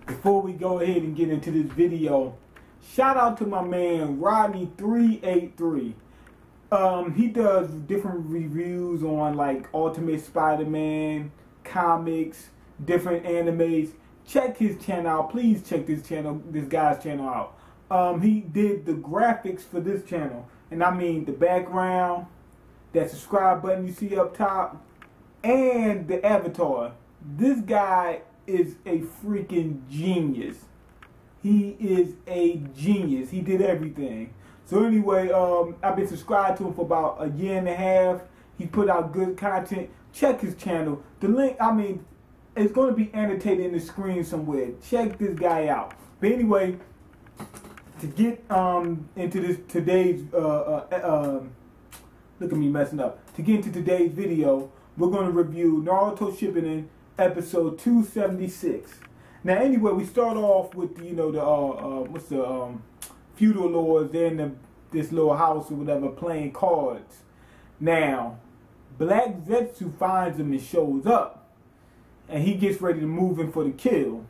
Before we go ahead and get into this video, shout out to my man Rodney383. He does different reviews on like Ultimate Spider-Man, comics, different animes. Check his channel out. Please check this guy's channel out. He did the graphics for this channel, and I mean the background, that subscribe button you see up top, and the avatar. This guy is a freaking genius. He is a genius. He did everything. So anyway, I've been subscribed to him for about a year and a half. He put out good content. Check his channel. The link, I mean, it's going to be annotated in the screen somewhere. Check this guy out. But anyway, to get into this today's look at me messing up. To get into today's video, we're going to review Naruto Shippuden episode 276. Now anyway, we start off with feudal lords. They're in this little house or whatever playing cards. Now Black Zetsu finds him and shows up, and he gets ready to move in for the kill.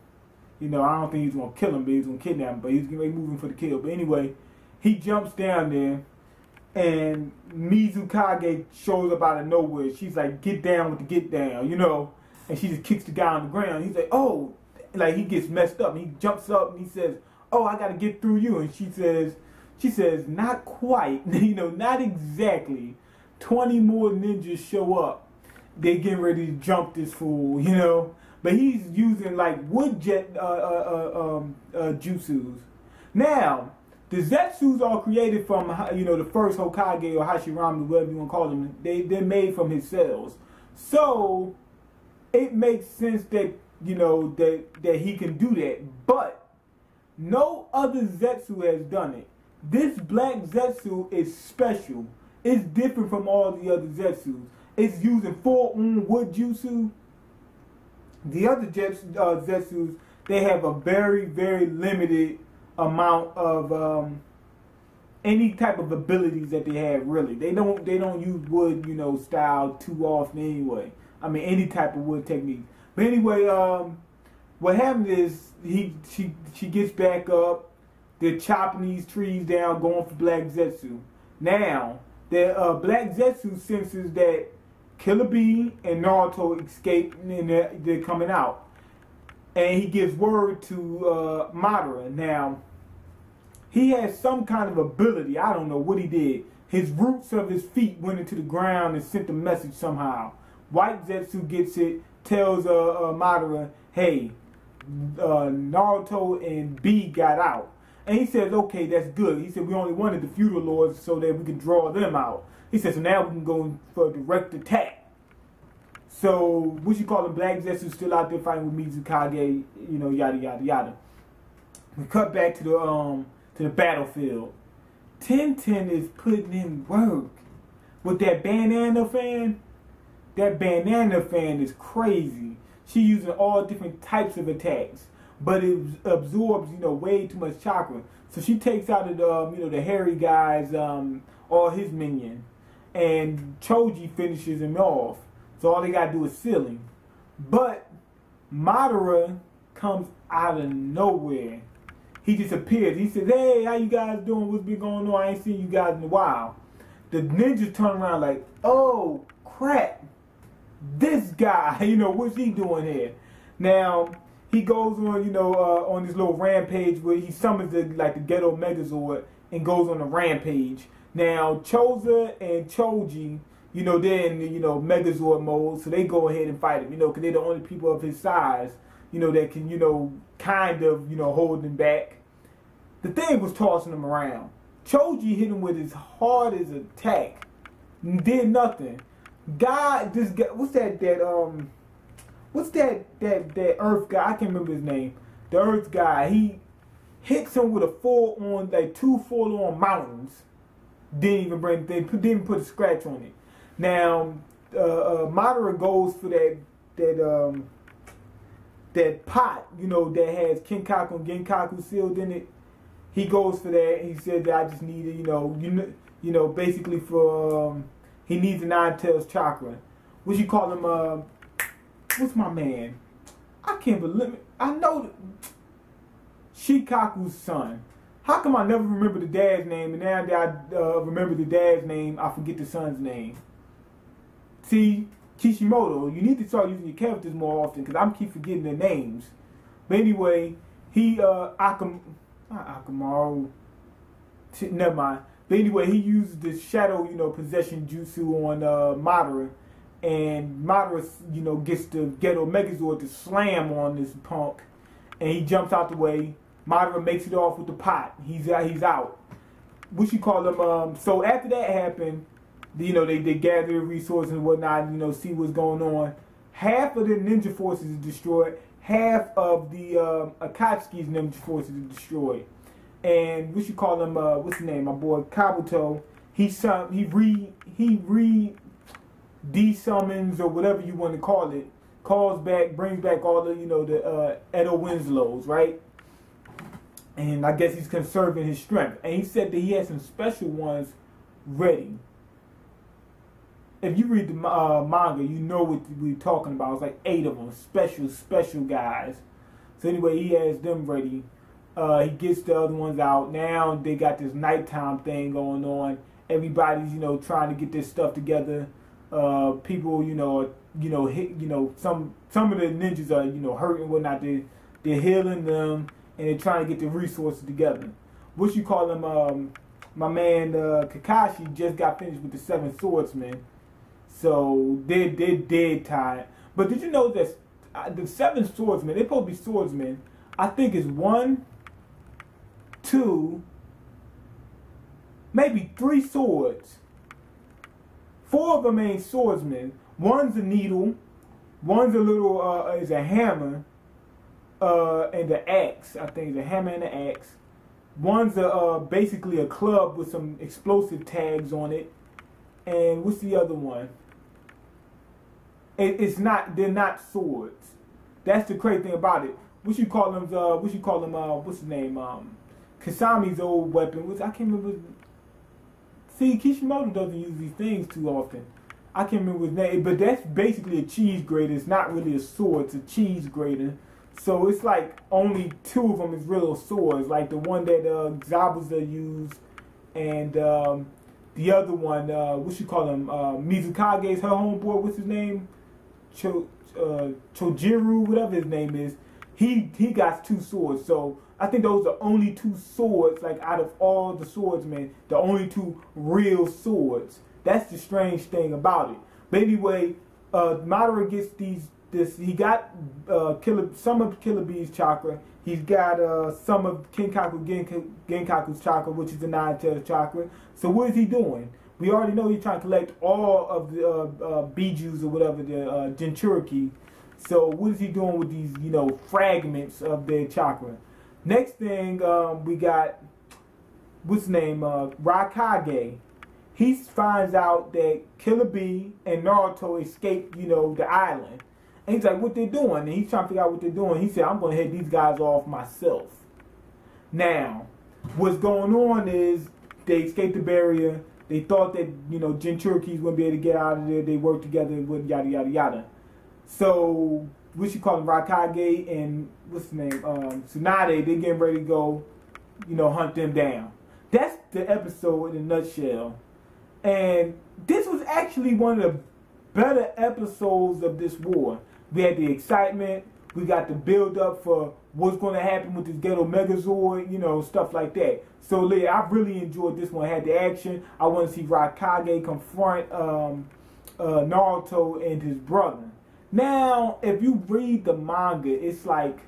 I don't think he's gonna kill him, but he's gonna kidnap him, but he's gonna move in for the kill. But anyway, he jumps down there, and Mizukage shows up out of nowhere. She's like, "Get down with the get down," and she just kicks the guy on the ground. He's like, "Oh," like he gets messed up. And he jumps up and he says, "Oh, I gotta get through you." And she says, "Not quite, not exactly. 20 more ninjas show up. They getting ready to jump this fool, But he's using like wood jet jutsus. Now, the Zetsus are created from the first Hokage or Hashirama, whatever you want to call them. They're made from his cells. So it makes sense that that he can do that. But no other Zetsu has done it. This Black Zetsu is special. It's different from all the other Zetsus. It's using full-on wood jutsu. The other Zetsus, they have a very, very limited amount of any type of abilities that they have. Really, they don't use wood, style too often anyway. I mean, any type of wood technique. But anyway, what happened is she gets back up. They're chopping these trees down, going for Black Zetsu. Now, the Black Zetsu senses that Killer Bee and Naruto escaped, and they're coming out. And he gives word to Madara. Now, he has some kind of ability. I don't know what he did. His roots of his feet went into the ground and sent a message somehow. White Zetsu gets it, tells Madara, "Hey, Naruto and B got out." And he says, "Okay, that's good." He said, "We only wanted the feudal lords so that we could draw them out." He said, "So now we can go for a direct attack." So, Black Zetsu still out there fighting with Mizukage, yada, yada, yada. We cut back to the battlefield. Tenten is putting in work with that bandana fan. That bandana fan is crazy. She's using all different types of attacks, but it absorbs, way too much chakra. So she takes out the hairy guys, all his minion, and Choji finishes him off. So all they gotta do is seal him. But Madara comes out of nowhere. He just appears. He says, "Hey, how you guys doing? What's been going on? I ain't seen you guys in a while." The ninjas turn around like, "Oh crap, this guy, what's he doing here?" Now he goes on, on this little rampage where he summons the Gedo Megazord and goes on a rampage. Now Choza and Choji, they're in Megazord mode, so they go ahead and fight him, because they're the only people of his size, that can, kind of, hold him back. The thing was tossing him around. Choji hit him with his hardest attack, did nothing. This guy, what's that Earth guy? I can't remember his name. The Earth guy, he hits him with a full-on, two full-on mountains. Didn't put a scratch on it. Now, Madara goes for that pot, that has Kinkaku and Genkaku sealed in it. He goes for that. He said that I just need it, basically for he needs a 9 tails chakra. What you call him? What's my man? I can't believe it. I know Shikaku's son. How come I never remember the dad's name, and now that I remember the dad's name, I forget the son's name? See, Kishimoto, you need to start using your characters more often, because I keep forgetting their names. But anyway, he, not Akamaru, never mind. But anyway, he uses the shadow, possession jutsu on Madara. And Madara, gets the Gedo Megazord to slam on this punk. And he jumps out the way. Madara makes it off with the pot. He's out. What you call him? So after that happened, they gather resources and whatnot, see what's going on. Half of the ninja forces is destroyed. Half of the Akatsuki's ninja forces is destroyed. And what you call him? What's his name? My boy Kabuto. He de-summons, or whatever you want to call it. Brings back all the the Edo Winslows, right? And I guess he's conserving his strength. And he said that he had some special ones ready. If you read the manga, you know what we're talking about. It's like 8 of them, special guys. So anyway, he has them ready. He gets the other ones out. Now they got this nighttime thing going on. Everybody's trying to get this stuff together. People some of the ninjas are hurting, whatnot. They're healing them, and they're trying to get the resources together. What you call him? My man Kakashi just got finished with the 7 swordsmen. So they're dead tired. But did you know that the 7 swordsmen, they're supposed to be swordsmen, I think is 1, 2, maybe 3 swords. 4 of them ain't swordsmen. One's a needle, one's a little is a hammer, and the axe. I think it's a hammer and an axe. One's basically a club with some explosive tags on it. And what's the other one? It's not. They're not swords. That's the crazy thing about it. What's his name? Kasami's old weapon. Which I can't remember. See, Kishimoto doesn't use these things too often. I can't remember his name, but that's basically a cheese grater. It's not really a sword. It's a cheese grater. So it's like only 2 of them is real swords, like the one that Zabuza used, and the other one, Mizukage's her homeboy. What's his name? Chojiru, whatever his name is. He got 2 swords. So I think those are only 2 swords, like out of all the swordsmen, the only 2 real swords. That's the strange thing about it. But anyway, Madara gets he got some of Killer Bee's chakra. He's got some of Genkaku's chakra, which is the 9-tailed chakra. So what is he doing? We already know he's trying to collect all of the Bijus or whatever, the Jinchuriki. So what is he doing with these, fragments of their chakra? Next thing, we got, what's his name, Raikage. He finds out that Killer Bee and Naruto escaped, the island. And he's like, what they doing? And he's trying to figure out what they're doing. He said, I'm going to head these guys off myself. Now, what's going on is they escaped the barrier. They thought that, Jinchurikis wouldn't be able to get out of there. They worked together and yada, yada, yada. So, what you call them, Raikage and, what's his name, Tsunade, they getting ready to go, hunt them down. That's the episode in a nutshell. And this was actually one of the better episodes of this war. We had the excitement. We got the build up for what's going to happen with this Gedo Megazord, stuff like that. So yeah, I really enjoyed this one. I had the action. I want to see Raikage confront Naruto and his brother. Now, if you read the manga, it's like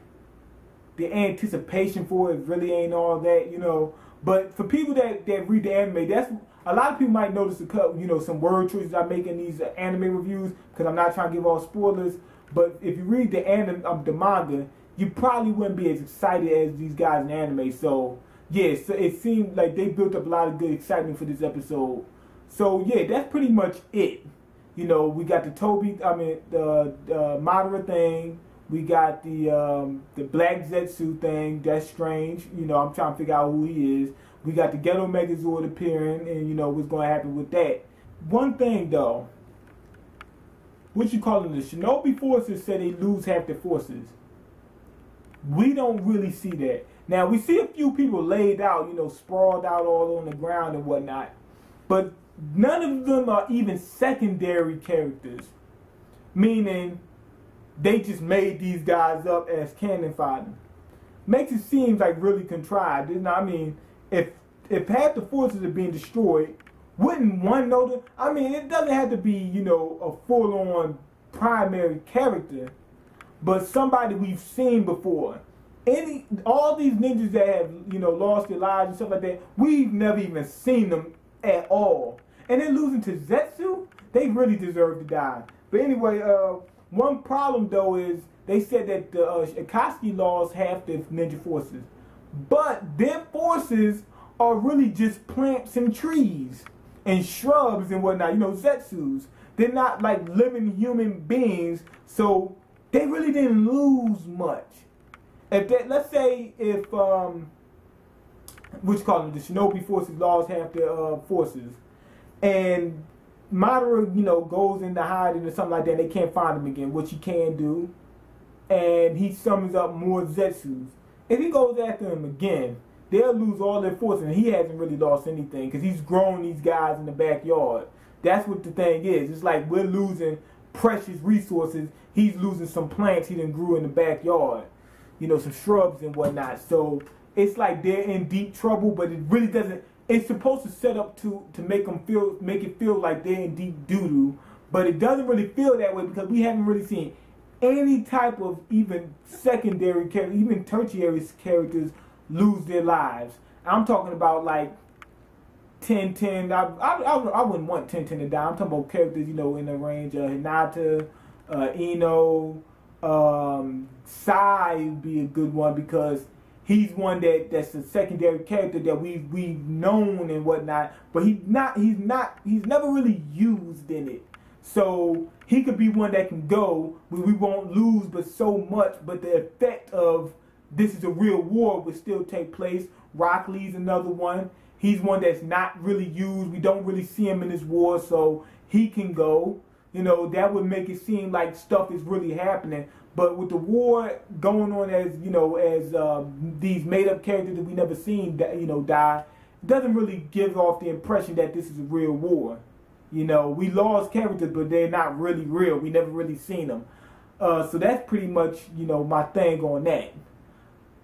the anticipation for it really ain't all that, But for people that read the anime, that's a lot of people might notice some word choices I make in these anime reviews, because I'm not trying to give all spoilers. But if you read the manga, you probably wouldn't be as excited as these guys in anime. So yeah, so it seemed like they built up a lot of good excitement for this episode. So yeah, that's pretty much it. We got the Madara thing. We got the Black Zetsu thing. That's strange. I'm trying to figure out who he is. We got the Gedo Megazord appearing, and what's going to happen with that. One thing though, what you calling the Shinobi forces said they lose half their forces. We don't really see that. Now, we see a few people laid out, you know, sprawled out all on the ground and whatnot. But none of them are even secondary characters. Meaning, they just made these guys up as cannon fodder. Makes it seem like really contrived. I mean, if half the forces are being destroyed, wouldn't one know that? I mean, it doesn't have to be, you know, a full-on primary character, but somebody we've seen before. All these ninjas that have, you know, lost their lives and stuff like that, we've never even seen them at all. And then losing to Zetsu, they really deserve to die. But anyway, one problem though is they said that the Akatsuki lost half their ninja forces, but their forces are really just plants and trees and shrubs and whatnot. You know, Zetsus. They're not like living human beings, so they really didn't lose much. If that, let's say if what you call them, the Shinobi forces lost half their forces, and Madara, you know, goes into hiding or something like that, they can't find him again, which he can do, and he summons up more Zetsus. If he goes after him again, they'll lose all their forces, and he hasn't really lost anything because he's grown these guys in the backyard. That's what the thing is. It's like we're losing precious resources. He's losing some plants he done grew in the backyard. You know, some shrubs and whatnot. So it's like they're in deep trouble, but it really doesn't. It's supposed to set up to make it feel like they're in deep doo-doo, but it doesn't really feel that way because we haven't really seen any type of even secondary characters, even tertiary characters lose their lives. I'm talking about like 10-10. I wouldn't want 10-10 to die. I'm talking about characters, you know, in the range of Hinata, Ino, Sai would be a good one because he's one that's a secondary character that we've known and whatnot, but he's never really used in it. So he could be one that can go where we won't lose but so much, but the effect of this is a real war would still take place. Rock Lee's another one. He's one that's not really used. We don't really see him in this war, so he can go. You know, that would make it seem like stuff is really happening. But with the war going on as, you know, as these made-up characters that we never seen, you know, die, it doesn't really give off the impression that this is a real war. You know, we lost characters, but they're not really real. We never really seen them. So that's pretty much, you know, my thing on that.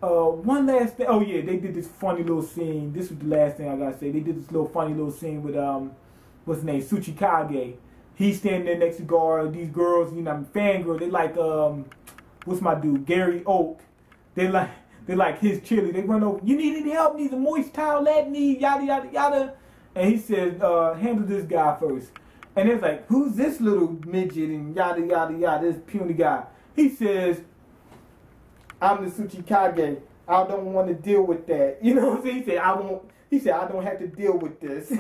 One last thing. Oh, yeah, they did this funny little scene. This was the last thing I got to say. They did this little funny little scene with, what's his name, Tsuchikage. He's standing there next to guard these girls, you know, fangirls. They like, what's my dude, Gary Oak. They're like his cheerleader. They run over, you need any help, needs a moist towelette, need yada, yada, yada. And he says, handle this guy first. And it's like, who's this little midget and yada, yada, yada, this puny guy. He says, I'm the Tsuchikage. I don't want to deal with that. You know what I'm saying? He said, I don't have to deal with this.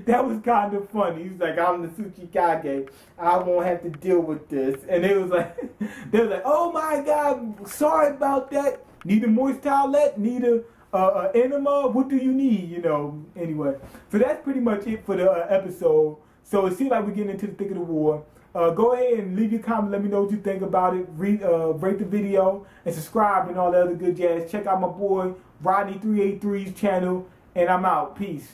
That was kind of funny. He's like, I'm the Tsuchikage. I won't have to deal with this. And they was like, oh my God, sorry about that. Need a moist towelette? Need a enema? What do you need? You know, anyway. So that's pretty much it for the episode. So it seems like we're getting into the thick of the war. Go ahead and leave your comment. Let me know what you think about it. Rate the video and subscribe and all the other good jazz. Check out my boy Rodney383's channel. And I'm out. Peace.